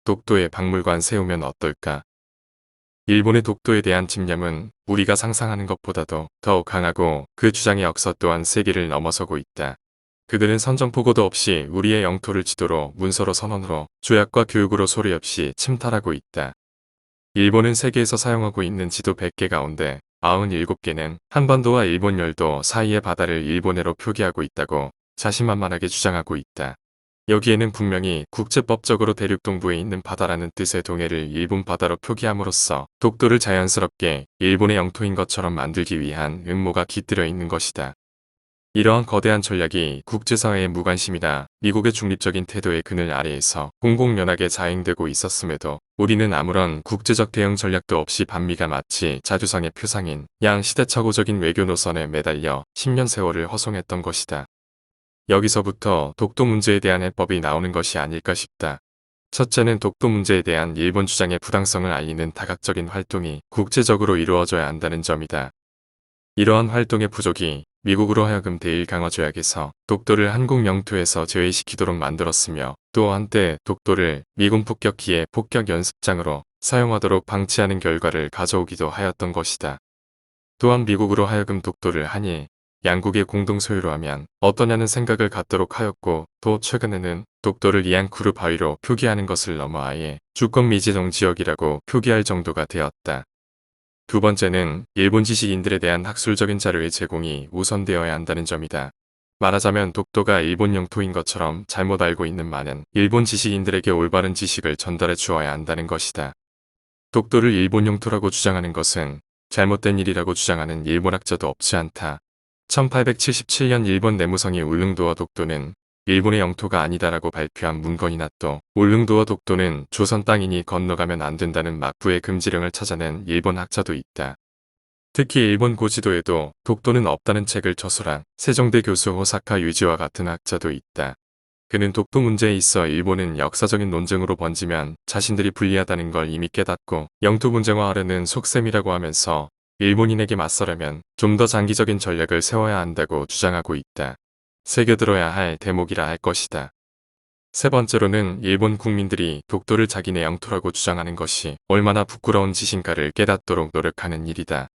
독도에 박물관 세우면 어떨까? 일본의 독도에 대한 집념은 우리가 상상하는 것보다도 더욱 강하고 그 주장의 역사 또한 세기를 넘어서고 있다. 그들은 선전포고도 없이 우리의 영토를 지도로 문서로 선언으로 조약과 교육으로 소리 없이 침탈하고 있다. 일본은 세계에서 사용하고 있는 지도 100개 가운데 97개는 한반도와 일본 열도 사이의 바다를 일본해로 표기하고 있다고 자신만만하게 주장하고 있다. 여기에는 분명히 국제법적으로 대륙 동부에 있는 바다라는 뜻의 동해를 일본 바다로 표기함으로써 독도를 자연스럽게 일본의 영토인 것처럼 만들기 위한 음모가 깃들여 있는 것이다. 이러한 거대한 전략이 국제사회의 무관심이나 미국의 중립적인 태도의 그늘 아래에서 공공연하게 자행되고 있었음에도 우리는 아무런 국제적 대응 전략도 없이 반미가 마치 자주성의 표상인 양시대착오적인 외교 노선에 매달려 10년 세월을 허송했던 것이다. 여기서부터 독도 문제에 대한 해법이 나오는 것이 아닐까 싶다. 첫째는 독도 문제에 대한 일본 주장의 부당성을 알리는 다각적인 활동이 국제적으로 이루어져야 한다는 점이다. 이러한 활동의 부족이 미국으로 하여금 대일 강화 조약에서 독도를 한국 영토에서 제외시키도록 만들었으며 또 한때 독도를 미군 폭격기의 폭격 연습장으로 사용하도록 방치하는 결과를 가져오기도 하였던 것이다. 또한 미국으로 하여금 독도를 한일 양국의 공동 소유로 하면 어떠냐는 생각을 갖도록 하였고 또 최근에는 독도를 이안쿠르 바위로 표기하는 것을 넘어 아예 주권 미지정 지역이라고 표기할 정도가 되었다. 두 번째는 일본 지식인들에 대한 학술적인 자료의 제공이 우선되어야 한다는 점이다. 말하자면 독도가 일본 영토인 것처럼 잘못 알고 있는 많은 일본 지식인들에게 올바른 지식을 전달해 주어야 한다는 것이다. 독도를 일본 영토라고 주장하는 것은 잘못된 일이라고 주장하는 일본학자도 없지 않다. 1877년 일본 내무성이 울릉도와 독도는 일본의 영토가 아니다라고 발표한 문건이나 또 울릉도와 독도는 조선 땅이니 건너가면 안 된다는 막부의 금지령을 찾아낸 일본 학자도 있다. 특히 일본 고지도에도 독도는 없다는 책을 저술한 세종대 교수 호사카 유지와 같은 학자도 있다. 그는 독도 문제에 있어 일본은 역사적인 논쟁으로 번지면 자신들이 불리하다는 걸 이미 깨닫고 영토 분쟁화하려는 속셈이라고 하면서 일본인에게 맞서려면 좀 더 장기적인 전략을 세워야 한다고 주장하고 있다. 새겨들어야 할 대목이라 할 것이다. 세 번째로는 일본 국민들이 독도를 자기네 영토라고 주장하는 것이 얼마나 부끄러운 짓인가를 깨닫도록 노력하는 일이다.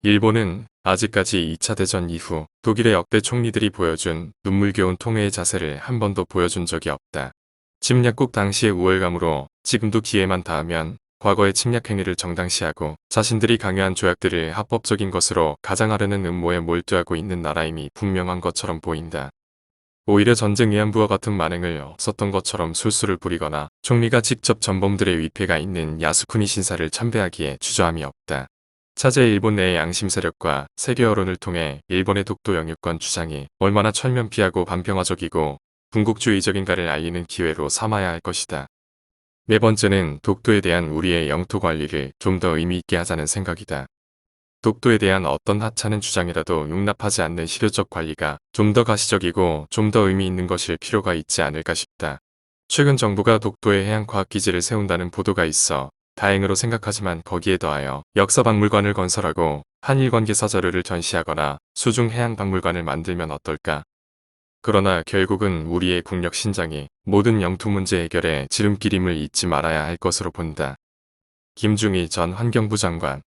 일본은 아직까지 2차 대전 이후 독일의 역대 총리들이 보여준 눈물겨운 통회의 자세를 한 번도 보여준 적이 없다. 침략국 당시의 우월감으로 지금도 기회만 닿으면 과거의 침략 행위를 정당시하고 자신들이 강요한 조약들을 합법적인 것으로 가장하려는 음모에 몰두하고 있는 나라임이 분명한 것처럼 보인다. 오히려 전쟁 위안부와 같은 만행을 없었던 것처럼 술수를 부리거나 총리가 직접 전범들의 위패가 있는 야스쿠니 신사를 참배하기에 주저함이 없다. 차제 일본 내의 양심 세력과 세계 여론을 통해 일본의 독도 영유권 주장이 얼마나 철면피하고 반평화적이고 군국주의적인가를 알리는 기회로 삼아야 할 것이다. 네 번째는 독도에 대한 우리의 영토 관리를 좀 더 의미 있게 하자는 생각이다. 독도에 대한 어떤 하찮은 주장이라도 용납하지 않는 실효적 관리가 좀 더 가시적이고 좀 더 의미 있는 것일 필요가 있지 않을까 싶다. 최근 정부가 독도에 해양과학기지를 세운다는 보도가 있어 다행으로 생각하지만 거기에 더하여 역사박물관을 건설하고 한일관계사 자료를 전시하거나 수중 해양박물관을 만들면 어떨까? 그러나 결국은 우리의 국력 신장이 모든 영토 문제 해결에 지름길임을 잊지 말아야 할 것으로 본다. 김중희 전 환경부 장관